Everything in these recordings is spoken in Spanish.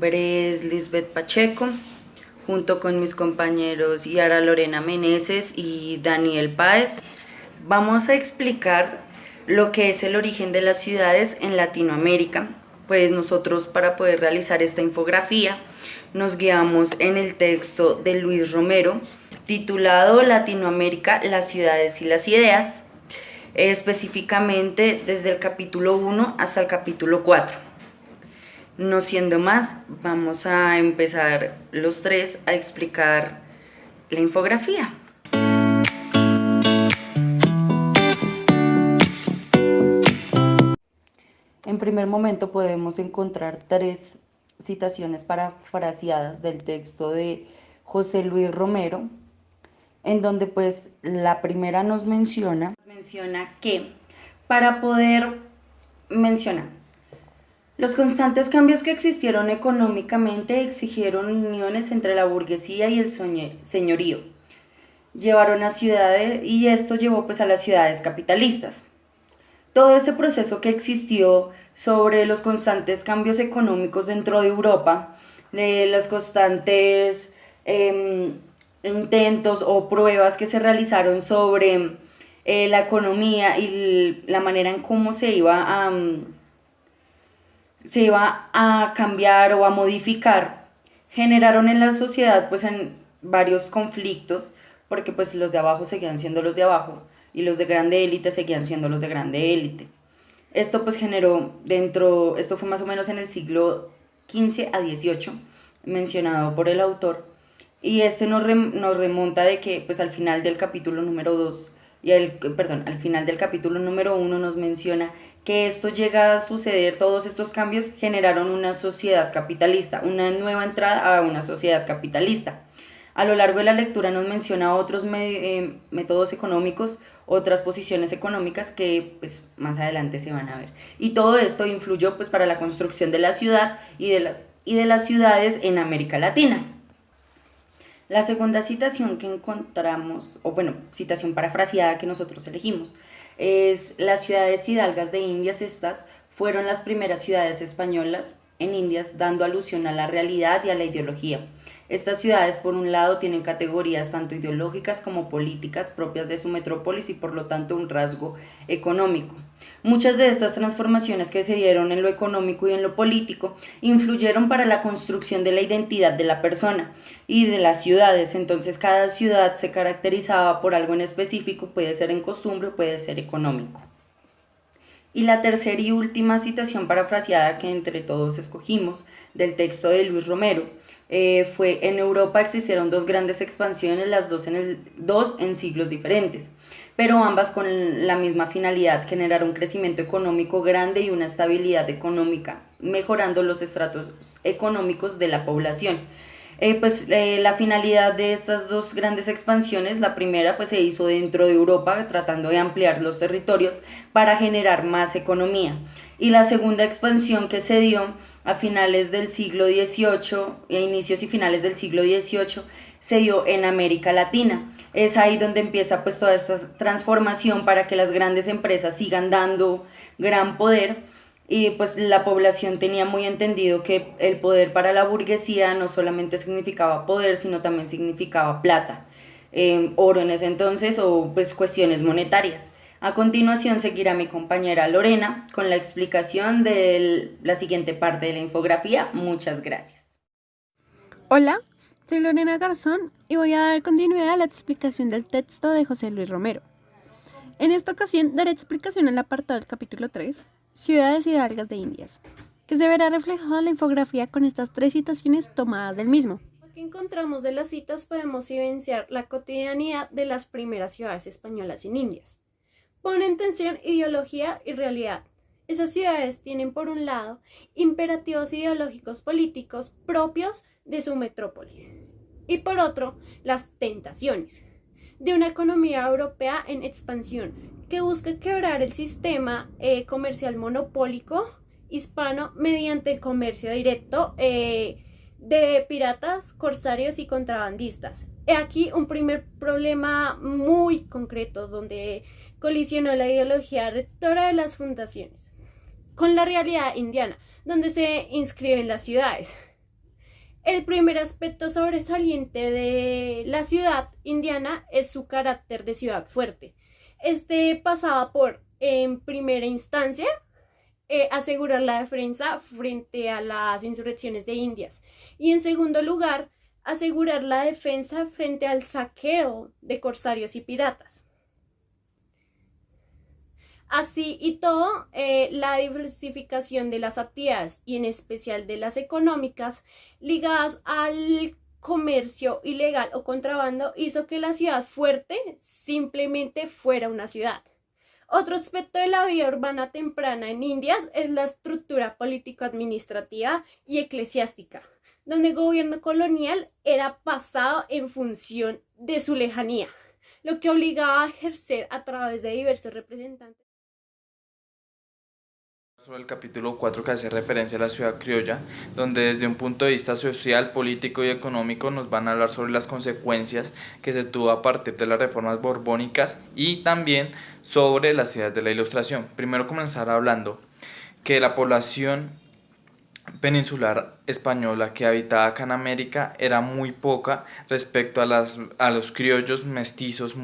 nombre es Lisbeth Pacheco, junto con mis compañeros Yara Lorena Meneses y Daniel Páez. Vamos a explicar lo que es el origen de las ciudades en Latinoamérica. Pues nosotros, para poder realizar esta infografía, nos guiamos en el texto de Luis Romero, titulado Latinoamérica, las ciudades y las ideas, específicamente desde el capítulo 1 hasta el capítulo 4. No siendo más, vamos a empezar los tres a explicar la infografía. En primer momento podemos encontrar tres citaciones parafraseadas del texto de José Luis Romero, en donde pues la primera nos menciona que para poder mencionar los constantes cambios que existieron económicamente exigieron uniones entre la burguesía y el señorío. Llevaron a ciudades, y esto llevó pues a las ciudades capitalistas. Todo este proceso que existió sobre los constantes cambios económicos dentro de Europa, los constantes intentos o pruebas que se realizaron sobre la economía y la manera en cómo se iba a cambiar o a modificar, generaron en la sociedad pues en varios conflictos, porque pues los de abajo seguían siendo los de abajo y los de grande élite seguían siendo los de grande élite. Esto pues generó esto fue más o menos en el siglo XV a XVIII, mencionado por el autor, y nos remonta de que pues al final del capítulo número 2 al final del capítulo número 1 nos menciona que esto llega a suceder, todos estos cambios generaron una sociedad capitalista, una nueva entrada a una sociedad capitalista. A lo largo de la lectura nos menciona otros métodos económicos, otras posiciones económicas que pues más adelante se van a ver. Y todo esto influyó pues para la construcción de la ciudad y de las ciudades en América Latina. La segunda citación que encontramos, citación parafraseada que nosotros elegimos, es las ciudades hidalgas de Indias. Estas fueron las primeras ciudades españolas en Indias, dando alusión a la realidad y a la ideología. Estas ciudades, por un lado, tienen categorías tanto ideológicas como políticas propias de su metrópolis y por lo tanto un rasgo económico. Muchas de estas transformaciones que se dieron en lo económico y en lo político influyeron para la construcción de la identidad de la persona y de las ciudades. Entonces cada ciudad se caracterizaba por algo en específico, puede ser en costumbre, puede ser económico. Y la tercera y última citación parafraseada que entre todos escogimos del texto de Luis Romero fue: en Europa existieron dos grandes expansiones, las dos en siglos diferentes, pero ambas con la misma finalidad: generar un crecimiento económico grande y una estabilidad económica, mejorando los estratos económicos de la población. La finalidad de estas dos grandes expansiones, la primera pues se hizo dentro de Europa, tratando de ampliar los territorios para generar más economía, y la segunda expansión que se dio a finales del siglo XVIII, inicios y finales del siglo XVIII, se dio en América Latina. Es ahí donde empieza pues toda esta transformación para que las grandes empresas sigan dando gran poder. Y pues la población tenía muy entendido que el poder para la burguesía no solamente significaba poder, sino también significaba plata, oro en ese entonces, o pues cuestiones monetarias. A continuación seguirá mi compañera Lorena con la explicación de la siguiente parte de la infografía. Muchas gracias. Hola, soy Lorena Garzón y voy a dar continuidad a la explicación del texto de José Luis Romero. En esta ocasión daré explicación al apartado del capítulo 3, Ciudades hidalgas de Indias, que se verá reflejado en la infografía con estas tres citaciones tomadas del mismo. Lo que encontramos de las citas podemos evidenciar la cotidianidad de las primeras ciudades españolas en Indias. Pone en tensión ideología y realidad. Esas ciudades tienen, por un lado, imperativos ideológicos políticos propios de su metrópolis, y por otro, las tentaciones de una economía europea en expansión que busca quebrar el sistema comercial monopólico hispano mediante el comercio directo de piratas, corsarios y contrabandistas. He aquí un primer problema muy concreto donde colisionó la ideología rectora de las fundaciones con la realidad indiana, donde se inscriben las ciudades. El primer aspecto sobresaliente de la ciudad indiana es su carácter de ciudad fuerte. Este pasaba por, en primera instancia, asegurar la defensa frente a las insurrecciones de Indias y en segundo lugar, asegurar la defensa frente al saqueo de corsarios y piratas. Así y todo, la diversificación de las actividades y en especial de las económicas ligadas al comercio ilegal o contrabando hizo que la ciudad fuerte simplemente fuera una ciudad. Otro aspecto de la vida urbana temprana en Indias es la estructura político-administrativa y eclesiástica, donde el gobierno colonial era pasado en función de su lejanía, lo que obligaba a ejercer a través de diversos representantes. Sobre el capítulo 4 que hace referencia a la ciudad criolla, donde desde un punto de vista social, político y económico nos van a hablar sobre las consecuencias que se tuvo a partir de las reformas borbónicas y también sobre las ideas de la Ilustración. Primero comenzar hablando que la población peninsular española que habitaba acá en América era muy poca respecto a los criollos, mestizos,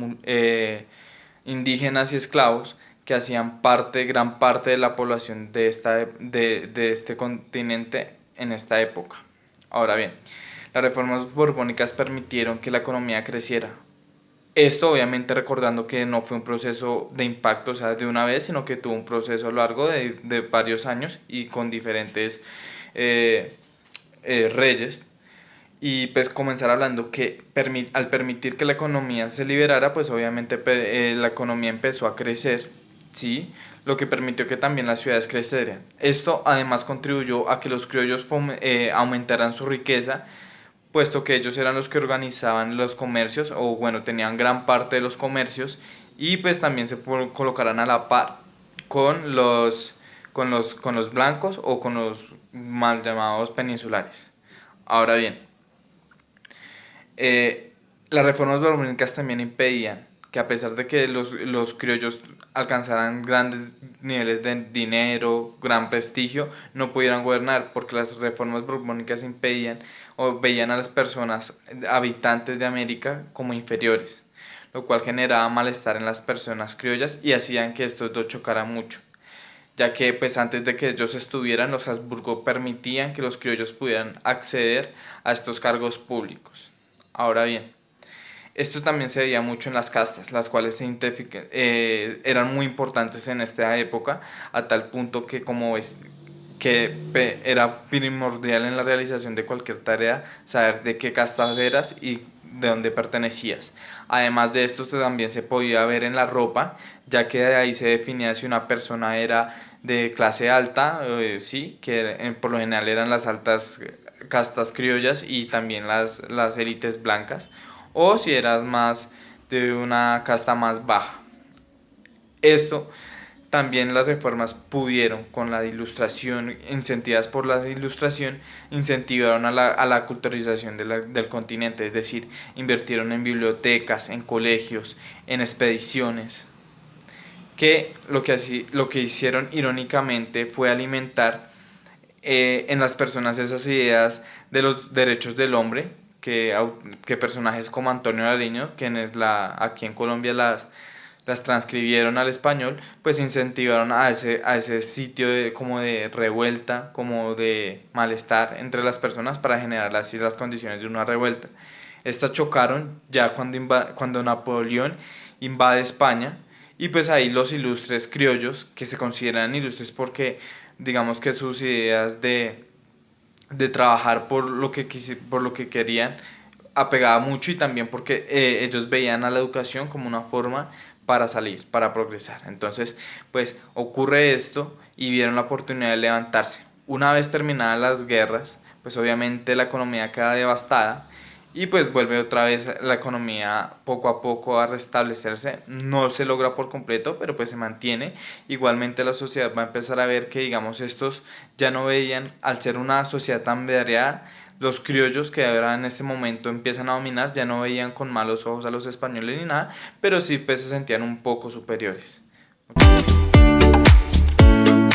indígenas y esclavos que hacían gran parte de la población de este continente en esta época. Ahora bien, las reformas borbónicas permitieron que la economía creciera. Esto obviamente recordando que no fue un proceso de impacto, o sea, de una vez, sino que tuvo un proceso a lo largo de varios años y con diferentes reyes. Y pues comenzar hablando que al permitir que la economía se liberara, pues obviamente la economía empezó a crecer, ¿sí? Lo que permitió que también las ciudades crecieran. Esto además contribuyó a que los criollos aumentaran su riqueza, puesto que ellos eran los que organizaban los comercios, o bueno, tenían gran parte de los comercios, y pues también se colocaran a la par con los blancos o con los mal llamados peninsulares. Ahora bien, las reformas borbónicas también impedían que a pesar de que los criollos alcanzaran grandes niveles de dinero, gran prestigio, no pudieran gobernar porque las reformas borbónicas impedían o veían a las personas habitantes de América como inferiores, lo cual generaba malestar en las personas criollas y hacían que estos dos chocaran mucho, ya que pues antes de que ellos estuvieran, los Habsburgo permitían que los criollos pudieran acceder a estos cargos públicos. Ahora bien, esto también se veía mucho en las castas, las cuales eran muy importantes en esta época, a tal punto que era primordial en la realización de cualquier tarea saber de qué casta eras y de dónde pertenecías. Además de esto también se podía ver en la ropa, ya que de ahí se definía si una persona era de clase alta, sí, que por lo general eran las altas castas criollas y también las élites blancas, o si eras más de una casta más baja. Esto también las reformas pudieron, con la Ilustración, incentivadas por la Ilustración, incentivaron a la culturización del continente, es decir, invirtieron en bibliotecas, en colegios, en expediciones, que lo que hicieron irónicamente fue alimentar en las personas esas ideas de los derechos del hombre, que personajes como Antonio Nariño, quienes aquí en Colombia las transcribieron al español, pues incentivaron a ese sitio como de revuelta, como de malestar entre las personas para generar así las condiciones de una revuelta. Estas chocaron ya cuando Napoleón invade España, y pues ahí los ilustres criollos, que se consideran ilustres porque digamos que sus ideas de trabajar por lo que querían apegaba mucho, y también porque ellos veían a la educación como una forma para salir, para progresar. Entonces pues ocurre esto y vieron la oportunidad de levantarse. Una vez terminadas las guerras, pues obviamente la economía queda devastada y pues vuelve otra vez la economía poco a poco a restablecerse. No se logra por completo, pero pues se mantiene. Igualmente la sociedad va a empezar a ver que, digamos, estos ya no veían, al ser una sociedad tan variada, los criollos que ahora en este momento empiezan a dominar, ya no veían con malos ojos a los españoles ni nada, pero sí pues se sentían un poco superiores.